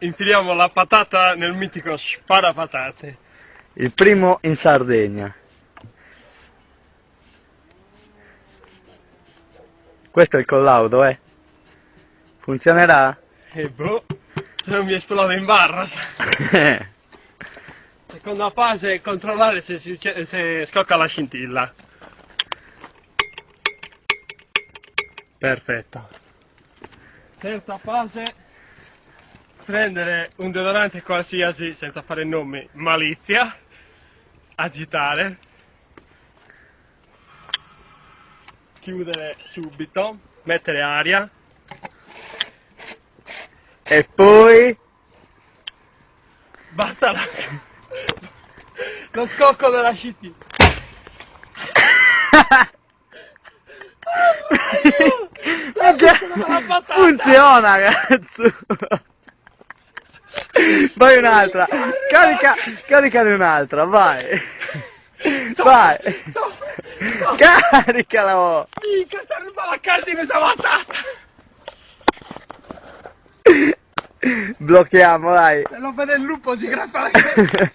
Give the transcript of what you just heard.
Infiliamo la patata nel mitico sparapatate. Il primo in Sardegna. Questo è il collaudo, eh? Funzionerà? E boh, se non mi esplode in barra. Seconda fase è controllare se scocca la scintilla. Perfetto. Terza fase, prendere un deodorante qualsiasi senza fare nomi, malizia, agitare, chiudere subito, mettere aria E poi... basta lo scocco della scintilla. Funziona, cazzo! Vai un'altra! Caricane un'altra, vai! Vai! Caricala! Oh. Minchia, sta ruba la casa in questa patata! Blocchiamo, dai! Se lo vede il lupo si grappa la schiena!